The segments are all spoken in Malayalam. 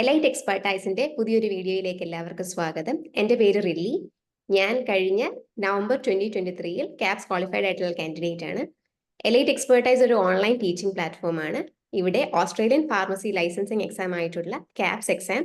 എലൈറ്റ് എക്സ്പെർട്ടൈസിന്റെ പുതിയൊരു വീഡിയോയിലേക്ക് എല്ലാവർക്കും സ്വാഗതം. എൻ്റെ പേര് റില്ലി. ഞാൻ കഴിഞ്ഞ നവംബർ 2023 ക്യാപ്സ് ക്വാളിഫൈഡ് ആയിട്ടുള്ള കാൻഡിഡേറ്റ് ആണ്. എലൈറ്റ് എക്സ്പെർട്ടൈസ് ഒരു ഓൺലൈൻ ടീച്ചിങ് പ്ലാറ്റ്ഫോമാണ്. ഇവിടെ ഓസ്ട്രേലിയൻ ഫാർമസി ലൈസൻസിങ് എക്സാം ആയിട്ടുള്ള KAPS exam,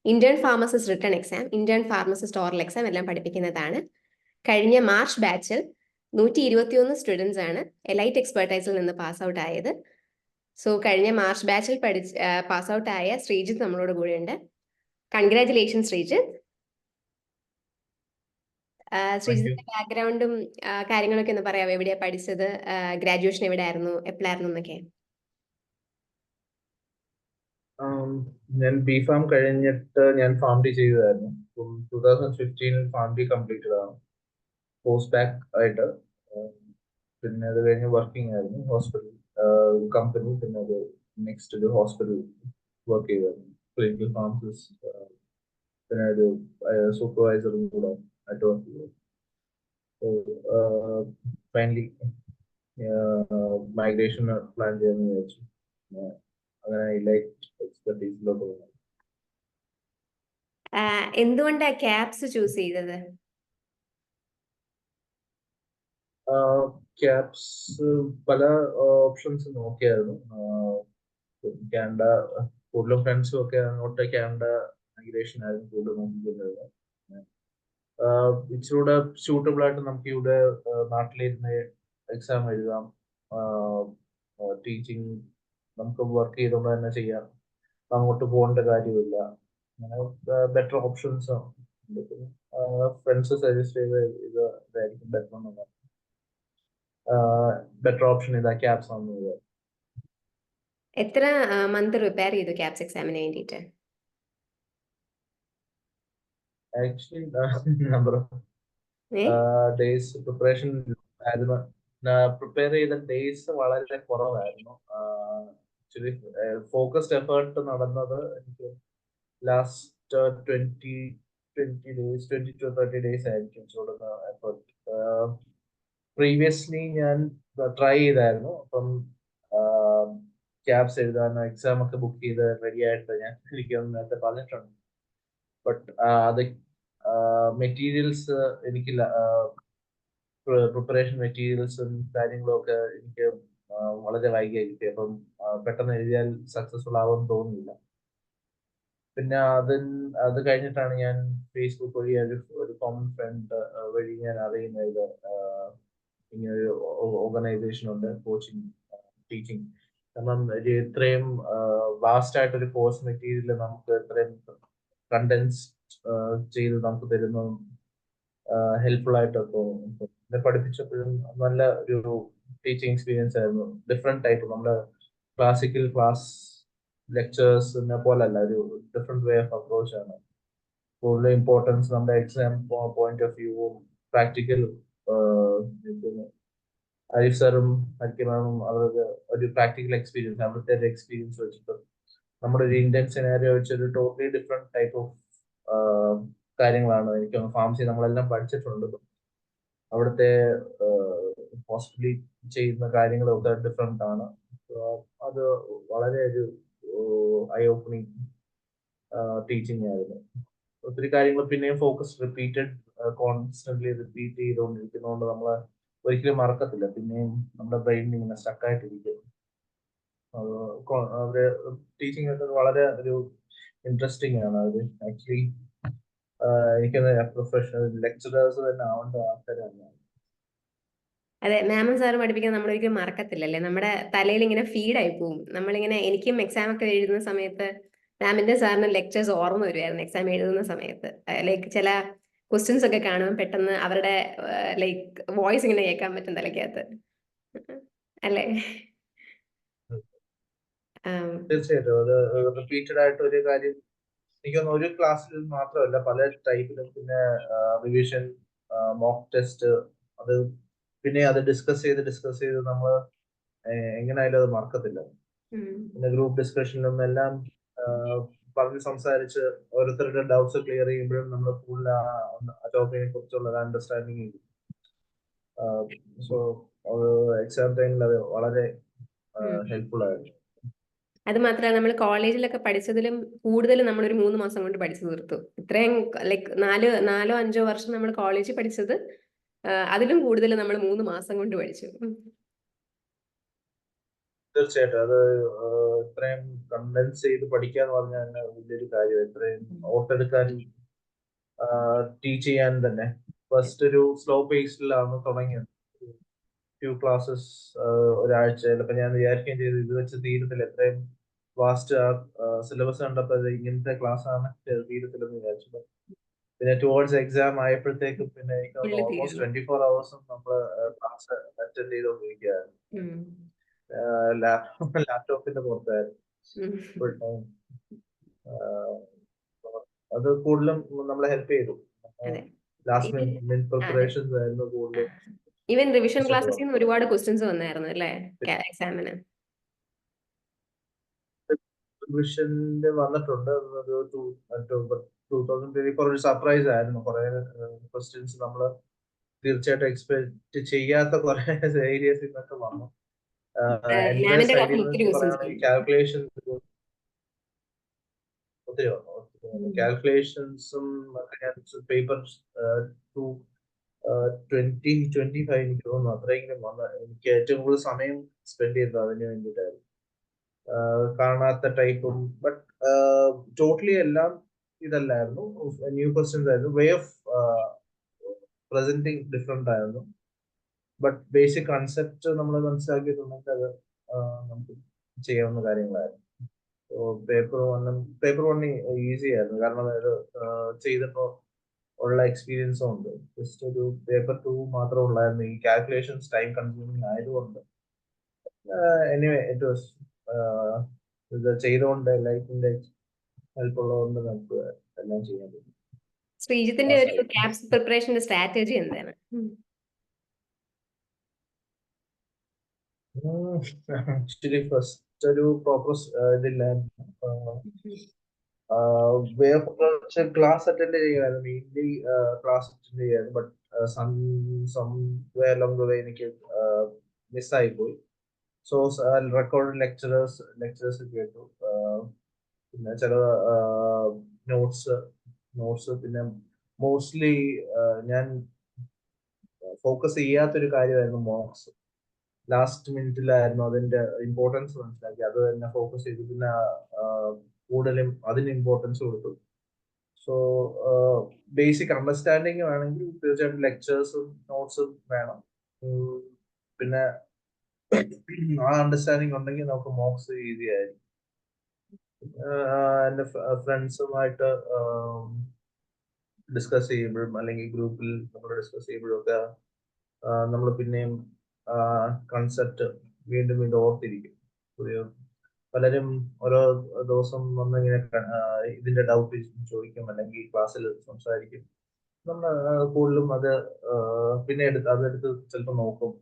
intern pharmacist written exam, intern pharmacist oral exam എല്ലാം പഠിപ്പിക്കുന്നതാണ്. കഴിഞ്ഞ മാർച്ച് ബാച്ചിൽ 121 സ്റ്റുഡൻസ് ആണ് എലൈറ്റ് എക്സ്പെർട്ടൈസിൽ നിന്ന് പാസ് ഔട്ട് ആയത്. സോ കഴിഞ്ഞ മാർച്ച് ബാച്ചിൽ പാസ് ഔട്ട് ആയ ശ്രീജിത്ത് നമ്മളോട് കൂടെ ഉണ്ട്. കൺഗ്രാറ്റുലേഷൻ ശ്രീജിത്ത്. ശ്രീജിത്തിന്റെ ബാക്ക്ഗ്രൗണ്ടും കാര്യങ്ങളൊക്കെ ഒന്ന് പറയാമോ? എവിടെയാ പഠിച്ചത്, ഗ്രാജുവേഷൻ എവിടെയായിരുന്നു, എപ്പോഴായിരുന്നു എന്നൊക്കെ? ഞാൻ ബി ഫാം കഴിഞ്ഞിട്ട് ഞാൻ ഫാം ഡി ചെയ്തതായിരുന്നു. 2015 ഫാം ഡി കംപ്ലീറ്റഡ് ആണ്, പോസ്റ്റ് ബാക്ക് ആയിട്ട്. പിന്നെ അത് കഴിഞ്ഞ് വർക്കിംഗ് ആയിരുന്നു, ഹോസ്പിറ്റൽ കമ്പനി. പിന്നെ അത് നെക്സ്റ്റ് ഒരു ഹോസ്പിറ്റൽ വർക്ക് ചെയ്തായിരുന്നു, ക്ലിനിക്കൽ ഫാർമസിസ്റ്റ്. പിന്നെ ഒരു സൂപ്പർവൈസറും കൂടെ ആയിട്ട് വർക്ക് ചെയ്തു. ഫൈനലി മൈഗ്രേഷൻ പ്ലാൻ ചെയ്യാമെന്ന് വിചാരിച്ചു. അങ്ങനെ എലൈറ്റ് എക്സ്പെർട്ടീസിലോട്ട് പോകുന്നു. എന്തുകൊണ്ടാ ക്യാപ്സ് ചൂസ് ചെയ്തത്? ക്യാപ്സ് പല ഓപ്ഷൻസ് നോക്കിയായിരുന്നു. കാനഡ, കൂടുതലും ഫ്രണ്ട്സും ഒക്കെ അങ്ങോട്ട് കാനഡ മൈഗ്രേഷൻ ആയിരുന്നു കൂടുതൽ നോക്കിക്കൊണ്ടിരുന്നത്. ഇച്ചിരൂടെ സ്യൂട്ടബിൾ ആയിട്ട് നമുക്ക് ഇവിടെ നാട്ടിലിരുന്ന് എക്സാം എഴുതാം, ടീച്ചിങ് നമുക്ക് വർക്ക് ചെയ്തുകൊണ്ട് തന്നെ ചെയ്യാം, അങ്ങോട്ട് പോകേണ്ട കാര്യമില്ല. അങ്ങനെ ബെറ്റർ ഓപ്ഷൻസ് ഫ്രണ്ട്സ് സജസ്റ്റ് ചെയ്ത് ഇതായിരിക്കും ബെറ്റർ എന്നുള്ളത്. ബെറ്റർ ഓപ്ഷൻ ഇതാ ക്യാപ്സ് ആണ്. എത്ര മന്ത് പ്രിപ്പയർ ചെയ്തു ക്യാപ്സ് എക്സാമിന് വേണ്ടിയിട്ട്? Actually number of days preparation ആയിരുന്നു. പ്രിപ്പയർ ചെയ്ത ഡേയ്സ് വളരെ കുറവായിരുന്നു. ആക്ച്വലി ഫോക്കസ്ഡ് എഫേർട്ട് നടന്നത് എനിക്ക് ലാസ്റ്റ് 20 ഡേയ്സ്, 20 to 30 ഡേയ്സ് ആയിരിക്കും കൊടുക്കുന്ന എഫേർട്ട്. പ്രീവിയസ്ലി ഞാൻ ട്രൈ ചെയ്തായിരുന്നു. അപ്പം ക്യാപ്സ് എഴുതാൻ എക്സാം ഒക്കെ ബുക്ക് ചെയ്ത് റെഡി ആയിട്ട് ഞാൻ ഇരിക്കുമെന്ന് നേരത്തെ പറഞ്ഞിട്ടുണ്ട്. ബട്ട് അത് മെറ്റീരിയൽസ് എനിക്കില്ല. പ്രിപ്പറേഷൻ മെറ്റീരിയൽസും കാര്യങ്ങളും ഒക്കെ എനിക്ക് വളരെ വൈകിയായിരിക്കും. അപ്പം പെട്ടെന്ന് എഴുതിയാൽ സക്സസ്ഫുൾ ആവുമെന്ന് തോന്നുന്നില്ല. പിന്നെ അത് കഴിഞ്ഞിട്ടാണ് ഞാൻ ഫേസ്ബുക്ക് വഴി ഒരു കോമൺ ഫ്രണ്ട് വഴി ഞാൻ അറിയുന്നത് ഇങ്ങനൊരു ഓർഗനൈസേഷൻ ഉണ്ട്, കോച്ചിങ് ടീച്ചിങ്. കാരണം ഇത്രയും വാസ്റ്റ് ആയിട്ടൊരു കോഴ്സ് മെറ്റീരിയൽ നമുക്ക് ഇത്രയും കണ്ടൻസ് ചെയ്ത് നമുക്ക് തരുന്നതും ഹെൽപ്ഫുൾ ആയിട്ടൊക്കെ തോന്നുന്നു. എന്നെ പഠിപ്പിച്ചപ്പോഴും നല്ല ഒരു ടീച്ചിങ് എക്സ്പീരിയൻസ് ആയിരുന്നു. ഡിഫറെന്റ് ടൈപ്പ്, നമ്മുടെ ക്ലാസിക്കൽ ക്ലാസ് ലെക്ചേഴ്സിനെ പോലല്ല, ഒരു ഡിഫറെന്റ് വേ ഓഫ് അപ്രോച്ച് ആണ്. കൂടുതൽ ഇമ്പോർട്ടൻസ് നമ്മുടെ എക്സാം പോയിന്റ് ഓഫ് വ്യൂവും പ്രാക്ടിക്കൽ. അരീഫ് സാറും ഹരിക്ക് മാമും അവർക്ക് ഒരു പ്രാക്ടിക്കൽ എക്സ്പീരിയൻസ്, അവിടുത്തെ ഒരു എക്സ്പീരിയൻസ് വെച്ചിട്ട് നമ്മുടെ ഒരു ഇന്ത്യൻ സിനാരിയോ വെച്ചൊരു ടോട്ടലി ഡിഫറെന്റ് ടൈപ്പ് ഓഫ് കാര്യങ്ങളാണ്. എനിക്ക് ഫാർമസി നമ്മളെല്ലാം പഠിച്ചിട്ടുണ്ട്. അവിടുത്തെ ഹോസ്പിറ്റലിൽ ചെയ്യുന്ന കാര്യങ്ങളൊക്കെ ഡിഫറെന്റ് ആണ്. അത് വളരെ ഒരു ഐ ഓപ്പണിങ് ടീച്ചിങ് ആയിരുന്നു. ഒത്തിരി കാര്യങ്ങൾ പിന്നെയും ഫോക്കസ് കോൺസ്റ്റന്റ്ലി റിപ്പീറ്റ് ചെയ്തുകൊണ്ടിരിക്കുന്നതുകൊണ്ട് നമ്മളെ ഒരിക്കലും മറക്കത്തില്ല. പിന്നെയും നമ്മുടെ ബ്രെയിനിൽ ഇങ്ങനെ സ്റ്റക്കായിട്ടിരിക്കും. അവര് ടീച്ചിങ് ഒക്കെ വളരെ ഒരു ഇൻട്രസ്റ്റിംഗ് ആണ്. അത് ആക്ച്വലി എനിക്കത് പ്രൊഫഷണൽ ലെക്ചറേഴ്സ് തന്നെ ആവേണ്ട ആൾക്കാരാണ്. അതെ, മാമും സാറും പഠിപ്പിക്കുന്നത് നമ്മളൊരിക്കലും മറക്കത്തില്ലല്ലേ. നമ്മുടെ തലയിൽ ഇങ്ങനെ ഫീഡായി പോവും. നമ്മളിങ്ങനെ, എനിക്കും എക്സാം ഒക്കെ എഴുതുന്ന സമയത്ത് മാമിന്റെ സാറിന് ലെക്ചേഴ്സ് ഓർമ്മ വരുമായിരുന്നു എക്സാം എഴുതുന്ന സമയത്ത്. ലൈക്ക് ചില ക്വസ്റ്റ്യൻസ് ഒക്കെ കാണുമ്പോൾ പെട്ടെന്ന് അവരുടെ ലൈക്ക് വോയിസ് ഇങ്ങനെ കേൾക്കാൻ പറ്റും തലയ്ക്കകത്ത്, അല്ലേ? തീർച്ചയായിട്ടും അത് റിപ്പീറ്റഡ് ആയിട്ട് ഒരു കാര്യം എനിക്കൊന്ന് ഒരു ക്ലാസ്സിൽ മാത്രമല്ല, പല ടൈപ്പിലും. പിന്നെ റിവിഷൻ, മോക്ക് ടെസ്റ്റ്, അത് പിന്നെ അത് ഡിസ്കസ് ചെയ്ത് നമ്മൾ എങ്ങനെയായാലും അത് മറക്കത്തില്ല. പിന്നെ ഗ്രൂപ്പ് ഡിസ്കഷനിലും എല്ലാം പറഞ്ഞ് സംസാരിച്ച് ഓരോരുത്തരുടെ ഡൗട്ട്സ് ക്ലിയർ ചെയ്യുമ്പോഴും നമ്മൾ കൂടുതൽ ആ ടോപ്പിക്കിനെ കുറിച്ചുള്ള ഒരു അണ്ടർസ്റ്റാൻഡിങ് ചെയ്യും. സോ എക്സാം ടൈമിൽ അത് വളരെ ഹെൽപ്ഫുൾ ആയിരുന്നു. അത് മാത്രമല്ല നമ്മൾ കോളേജിലൊക്കെ പഠിച്ചതിലും കൂടുതൽ നമ്മൾ ഒരു 3 മാസം കൊണ്ട് പഠിച്ചു തീർത്തു. ഇത്രയും ലൈക്ക് 4 5 വർഷം നമ്മൾ കോളേജിൽ പഠിച്ചത് അതിലും കൂടുതൽ നമ്മൾ 3 മാസം കൊണ്ട് പഠിച്ചു. തീർച്ചയായിട്ടും അത് ഇത്രയും കണ്ടൻസ് ചെയ്ത് പഠിക്കുക എന്ന് പറഞ്ഞാൽ തന്നെ വലിയൊരു കാര്യം. ഇത്രയും ഓർത്തെടുക്കാനും ടീച്ച് ചെയ്യാൻ തന്നെ ഫസ്റ്റ് ഒരു സ്ലോ പേസിലാണ് തുടങ്ങിയത്. ഫ്യൂ ക്ലാസ്സസ് ഒരാഴ്ച ചിലപ്പോൾ ഞാൻ വിചാരിക്കുകയും ചെയ്തു ഇത് വെച്ച് തീരത്തില്ല, എത്രയും വാസ്റ്റ് സിലബസ് കണ്ടപ്പോൾ ഇങ്ങനത്തെ ക്ലാസ് ആണ് തീരത്തില്ലെന്ന് വിചാരിച്ചു. പിന്നെ ടുവേർഡ്സ് എക്സാം ആയപ്പോഴത്തേക്കും പിന്നെ എനിക്ക് ഫുള്ള് ഓൾമോസ്റ്റ് തീരുന്നു. 24 hours നമ്മൾ ക്ലാസ് അറ്റൻഡ് ചെയ്തുകൊണ്ടിരിക്കുകയായിരുന്നു. ലാപ്ടോപ്പിന്റെ പുറത്തായിരുന്നു ഫുൾ ടൈം. അത് കൂടുതലും നമ്മളെ ഹെൽപ്പ് ചെയ്തു. അതെ. ലാസ്റ്റ് ഈവൻ മിനിറ്റ് പ്രിപ്പറേഷൻസ് ആയിരുന്നു കൂടുതലും. ഈവൻ റിവിഷൻ ക്ലാസ്സിൽ നിന്ന് ഒരുപാട് ക്വസ്റ്റ്യൻസ് വന്നായിരുന്നു അല്ലേ എക്സാമിന്? റിവിഷന്റെ വന്നിട്ടുണ്ട്. ഒരു 2024 ഒരു സർപ്രൈസ് ആയിരുന്നു. കുറെ ക്വസ്റ്റ്യൻസ് നമ്മൾ തീർച്ചയായിട്ടും എക്സ്പെക്ട് ചെയ്യാത്ത കുറെ ഏരിയസിൽ നിന്നൊക്കെ വന്നു. എന്റെ മാമിന്റെ സൈഡിൽ ക്ലാസ്സിൽ നിന്ന് ഒത്തിരി ക്വസ്റ്റ്യൻസ് പറയുകയാണെങ്കിൽ വന്നു. കാൽക്കുലേഷൻ ഒത്തിരി വന്നു. കാൽക്കുലേഷൻസും പേപ്പർ 2025 എനിക്ക് തോന്നുന്നു അത്രയെങ്കിലും വന്ന. എനിക്ക് ഏറ്റവും കൂടുതൽ സമയം സ്പെൻഡ് ചെയ്തത് അതിന് വേണ്ടിയിട്ടായിരുന്നു. കാണാത്ത ടൈപ്പും ബട്ട് ടോട്ടലി എല്ലാം ഇതല്ലായിരുന്നു, ന്യൂ ക്വസ്റ്റ്യൻസ് ആയിരുന്നു. വേ ഓഫ് പ്രസന്റിങ് ഡിഫറെന്റ് ആയിരുന്നു. ബട്ട് ബേസിക് കൺസെപ്റ്റ് നമ്മൾ മനസ്സിലാക്കിയിട്ടുണ്ടെങ്കിൽ അത് നമുക്ക് ചെയ്യാവുന്ന കാര്യങ്ങളായിരുന്നു. പേപ്പർ വൺ ഈസി ആയിരുന്നു, കാരണം അത് ചെയ്തപ്പോൾ ഉള്ള എക്സ്പീരിയൻസും ഉണ്ട്. ജസ്റ്റ് ഒരു പേപ്പർ 2 മാത്രം ഉള്ളായിരുന്നു. ഈ കാൽക്കുലേഷൻസ് ടൈം കൺസ്യൂമിങ് ആയതുകൊണ്ട് എനിവേ ഇറ്റ് വാസ് ഇത് ചെയ്തുകൊണ്ട് ലൈഫിന്റെ ഹെൽപ്പ് ഉള്ളതുകൊണ്ട് നമുക്ക് എല്ലാം ചെയ്യാൻ പറ്റും. ശ്രീജിത്തിന്റെ ഒരു ക്യാപ്സ് പ്രിപ്പറേഷന്റെ സ്ട്രാറ്റജി എന്താണ്? ആക്ച്വലി ഫസ്റ്റ് ഒരു പ്രോപ്പർ ഇതില്ലായിരുന്നു. Way of approach class attend ചെയ്യുമായിരുന്നു, മെയിൻലി ക്ലാസ് അറ്റൻഡ് ചെയ്യുമായിരുന്നു. But some way along the way എനിക്ക് മിസ്സായി പോയി. സോ റെക്കോർഡ് ലെക്ചേഴ്സ് കേട്ടു. പിന്നെ ചില നോട്ട്സ് പിന്നെ മോസ്റ്റ്ലി ഞാൻ ഫോക്കസ് ചെയ്യാത്തൊരു കാര്യമായിരുന്നു മോക്സ്. ലാസ്റ്റ് മിനിറ്റിലായിരുന്നു അതിന്റെ ഇമ്പോർട്ടൻസ് മനസ്സിലാക്കി, അത് തന്നെ ഫോക്കസ് ചെയ്തു. പിന്നെ കൂടുതലും അതിന് ഇമ്പോർട്ടൻസ് കൊടുത്തു. സോ ബേസിക് അണ്ടർസ്റ്റാൻഡിങ് വേണമെങ്കിൽ തീർച്ചയായിട്ടും ലെക്ചേഴ്സും നോട്ട്സും വേണം. പിന്നെ ആ അണ്ടർസ്റ്റാൻഡിങ് ഉണ്ടെങ്കിൽ നമുക്ക് മോക്സ് ഈസി ആയിരിക്കും. എന്റെ ഫ്രണ്ട്സുമായിട്ട് ഡിസ്കസ് ചെയ്യുമ്പോഴും അല്ലെങ്കിൽ ഗ്രൂപ്പിൽ നമ്മൾ ഡിസ്കസ് ചെയ്യുമ്പോഴും ഒക്കെ നമ്മൾ പിന്നെയും കൺസെപ്റ്റ് വീണ്ടും വീണ്ടും ഓർത്തിരിക്കും. പലരും ഓരോ ദിവസം വന്നിങ്ങനെ ഇതിന്റെ ഡൗട്ട് ചോദിക്കും, അല്ലെങ്കിൽ ക്ലാസ്സിൽ സംസാരിക്കും. നമ്മൾ കൂടുതലും അത് പിന്നെ അതെടുത്ത് ചിലപ്പോൾ നോക്കും.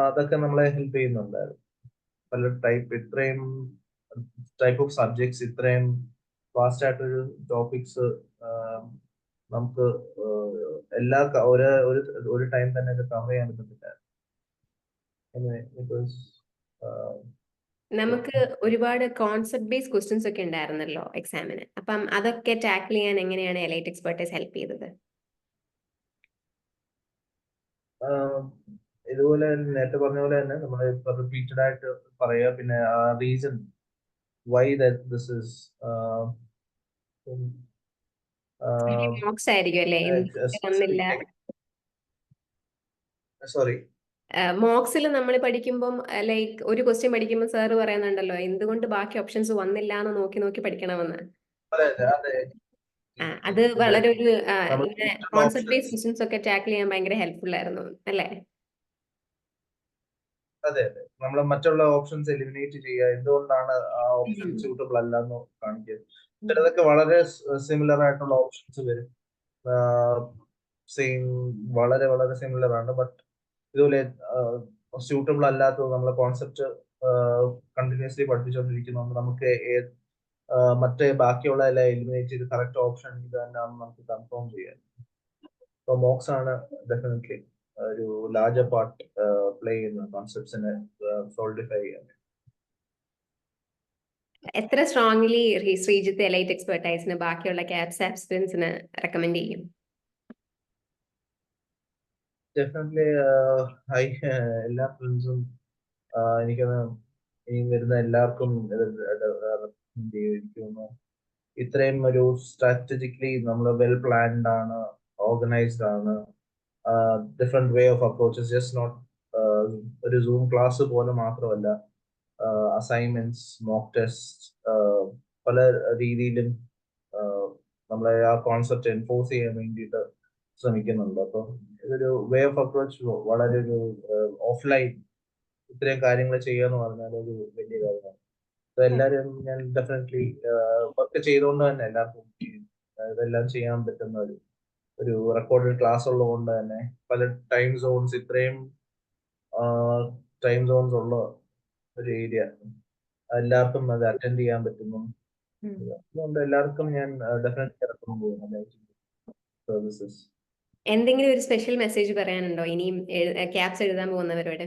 അതൊക്കെ നമ്മളെ ഹെൽപ്പ് ചെയ്യുന്നുണ്ടായിരുന്നു. പല ഇത്രയും ടൈപ്പ് ഓഫ് സബ്ജക്ട്സ്, ഇത്രയും ഫാസ്റ്റ് ആയിട്ടൊരു ടോപ്പിക്സ് നമുക്ക് എല്ലാ ഒരു ടൈം തന്നെ ഇത് കവർ ചെയ്യാൻ പറ്റത്തില്ല. നമുക്ക് ഒരുപാട് കോൺസെപ്റ്റ് ബേസ്ഡ് ക്വസ്റ്റ്യൻസ് ഒക്കെ ഉണ്ടായിരുന്നല്ലോ എക്സാമിന്. അപ്പം അതൊക്കെ ടാക്കിൾ ചെയ്യാൻ എങ്ങനെയാണ് എലൈറ്റ് എക്സ്പെർട്ടൈസ് ഹെൽപ്പ് ചെയ്തത്? ഇതുപോലെ നേരത്തെ പറഞ്ഞ പോലെ തന്നെ നമ്മൾ റിപ്പീറ്റഡ് ആയിട്ട് പറയുക, പിന്നെ ആ reason why this is MOOCs ആയിരിക്കും അല്ലേ? വന്നില്ല. സോറി, മോക്സിൽ നമ്മൾ പഠിക്കുമ്പം ലൈക്ക് ഒരു ക്വസ്റ്റ്യൻ പഠിക്കുമ്പോൾ സാറ് പറയുന്നുണ്ടല്ലോ എന്തുകൊണ്ട് ബാക്കി ഓപ്ഷൻസ് വന്നില്ല എന്ന് നോക്കി നോക്കി പഠിക്കണമെന്ന്. അത് വളരെ ഒരു കോൺസെപ്റ്റ് ബേസ്ഡ് ക്വസ്റ്റ്യൻസ് ഒക്കെ ടാക്കിൾ ചെയ്യാൻ ഭയങ്കര ഹെൽപ്ഫുൾ ആയിരുന്നു അല്ലേ? അതെ അതെ, നമ്മൾ മറ്റുള്ള ഓപ്ഷൻസ് എലിമിനേറ്റ് ചെയ്യുക, എന്തുകൊണ്ടാണ് ആ ഓപ്ഷൻ സ്യൂട്ടബിൾ അല്ല എന്ന് കാണിക്കുക. ചിലതൊക്കെ വളരെ സിമിലർ ആയിട്ടുള്ള ഓപ്ഷൻസ് വരും, സെയിം വളരെ വളരെ സിമിലർ ആണ്. ബട്ട് ഇതുപോലെ സ്യൂട്ടബിൾ അല്ലാത്തത് നമ്മളെ കോൺസെപ്റ്റ് കണ്ടിന്യൂസ്ലി പഠിപ്പിച്ചുകൊണ്ടിരിക്കുന്നതുകൊണ്ട് നമുക്ക് മറ്റേ ബാക്കിയുള്ള എല്ലാം എലിമിനേറ്റ് ചെയ്ത് കറക്റ്റ് ഓപ്ഷൻ ഇത് തന്നെയാണെന്ന് നമുക്ക് കൺഫേം ചെയ്യാം. അപ്പോൾ മോക്സ് ആണ് ഡെഫിനറ്റ്ലി ഒരു ലാർജർ പാർട്ട് പ്ലേ ചെയ്യുന്ന കോൺസെപ്റ്റ്സിനെ സോൾഡിഫൈ ചെയ്യാൻ. എത്ര സ്ട്രോങ്ലി ശ്രീജിത്ത് എലൈറ്റ് എക്സ്പെർട്ടൈസിന് ബാക്കിയുള്ള ക്യാപ്സ് ആസ്പിറൻസിന് റെക്കമെൻഡ് ചെയ്യും? ഡെഫിനറ്റ്ലി എല്ലാ ഫ്രണ്ട്സും എനിക്കത് ഇനി വരുന്ന എല്ലാവർക്കും ചെയ്തിരിക്കുന്നു. ഇത്രയും ഒരു സ്ട്രാറ്റജിക്കലി നമ്മൾ വെൽ പ്ലാൻഡ് ആണ്, ഓർഗനൈസ്ഡ് ആണ്. Different way of approaches, just not ഒരു സൂം ക്ലാസ് പോലെ മാത്രമല്ല, അസൈൻമെന്റ്സ്, മോക്ക് ടെസ്റ്റ്, പല രീതിയിലും നമ്മളെ ആ കോൺസെപ്റ്റ് എൻഫോഴ്സ് ചെയ്യാൻ വേണ്ടിയിട്ട് ശ്രമിക്കുന്നുണ്ട്. അപ്പം ഇതൊരു വേ ഓഫ് അപ്രോച്ച് വളരെ ഒരു ഓഫ്ലൈൻ ഇത്രയും കാര്യങ്ങൾ ചെയ്യുക എന്ന് പറഞ്ഞാൽ ഒരു വലിയ കാര്യമാണ്. എല്ലാവരും ഞാൻ ഡെഫിനറ്റ്ലി വർക്ക് ചെയ്തുകൊണ്ട് തന്നെ എല്ലാവർക്കും ഇതെല്ലാം ചെയ്യാൻ പറ്റുന്ന ഒരു റെക്കോർഡഡ് ക്ലാസ് ഉള്ളതുകൊണ്ട് തന്നെ പല ടൈം സോൺസ്, ഇത്രയും ടൈം സോൺസ് ഉള്ള ഒരു ഏരിയ എല്ലാവർക്കും അത് അറ്റൻഡ് ചെയ്യാൻ പറ്റുന്നു. അതുകൊണ്ട് എല്ലാവർക്കും ഞാൻ ഡെഫിനറ്റ്ലി റെക്കമെൻഡ് ചെയ്യുന്നു സർവീസസ്. എന്തെങ്കിലും ഒരു സ്പെഷ്യൽ മെസ്സേജ് പറയാനുണ്ടോ ഇനിയും ക്യാപ്സ് എഴുതാൻ പോകുന്നവരോട്?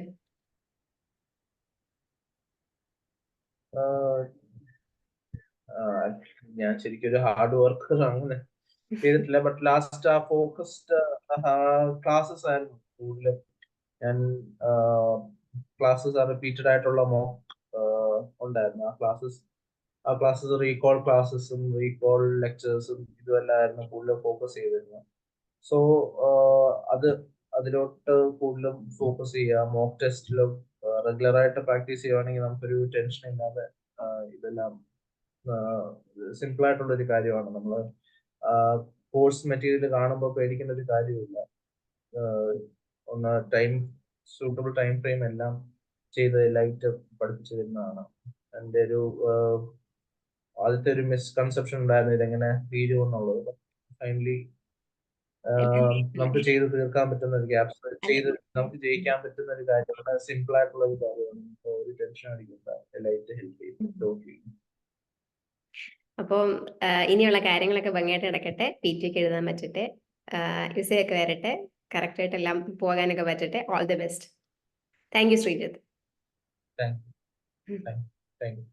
ഞാൻ ശരിക്കും ഒരു ഹാർഡ് വർക്കർ അങ്ങനെ ചെയ്തിട്ടില്ല. ബട്ട് ലാസ്റ്റ് ആ ഫോക്കസ്ഡ് ക്ലാസ്സസ് ആയിരുന്നു കൂടുതലും. ഞാൻ ക്ലാസ്സസ് റിപ്പീറ്റഡ് ആയിട്ടുള്ള മോക്ക് ഉണ്ടായിരുന്നു. ആ ക്ലാസ്സസ് റീകോൾ ക്ലാസ്സസും റീകോൾ ലെക്ചേഴ്സും ഇതുമെല്ലാമായിരുന്നു കൂടുതലും ഫോക്കസ് ചെയ്തിരുന്നത്. സോ അതിലോട്ട് കൂടുതലും ഫോക്കസ് ചെയ്യുക. മോക്ക് ടെസ്റ്റിലും റെഗുലർ ആയിട്ട് പ്രാക്ടീസ് ചെയ്യുവാണെങ്കിൽ നമുക്കൊരു ടെൻഷൻ ഇല്ലാതെ ഇതെല്ലാം സിമ്പിൾ ആയിട്ടുള്ള ഒരു കാര്യമാണ്. നമ്മൾ കോഴ്സ് മെറ്റീരിയൽ കാണുമ്പോൾ പേടിക്കേണ്ട ഒരു കാര്യമില്ല. ഒന്ന് സൂട്ടബിൾ ടൈം ഫ്രെയിം എല്ലാം ചെയ്ത് ലൈറ്റ് പഠിപ്പിച്ചു തരുന്നതാണ്. എൻ്റെ ഒരു ആദ്യത്തെ ഒരു മിസ്കൺസെപ്ഷൻ ഉണ്ടായിരുന്നു ഇതെങ്ങനെ തീരുമെന്നുള്ളത്. ഫൈനലി നമുക്ക് ചെയ്ത് തീർക്കാൻ പറ്റുന്ന ഒരു ഗ്യാപ്സ് നമുക്ക് ജയിക്കാൻ പറ്റുന്ന ഒരു കാര്യമാണ്. സിമ്പിൾ ആയിട്ടുള്ള ഒരു കാര്യമാണ്. ഒരു ടെൻഷൻ അടിക്കണ്ട. ലൈറ്റ് ഹെൽപ്പ് ചെയ്യും. അപ്പോൾ ഇനിയുള്ള കാര്യങ്ങളൊക്കെ ഭംഗിയായിട്ട് നടക്കട്ടെ, PTക്ക് എഴുതാൻ പറ്റട്ടെ, യുസയൊക്കെ വരട്ടെ, കറക്റ്റായിട്ട് എല്ലാം പോകാനൊക്കെ പറ്റട്ടെ. All the best. Thank you Sreejith. Thank U.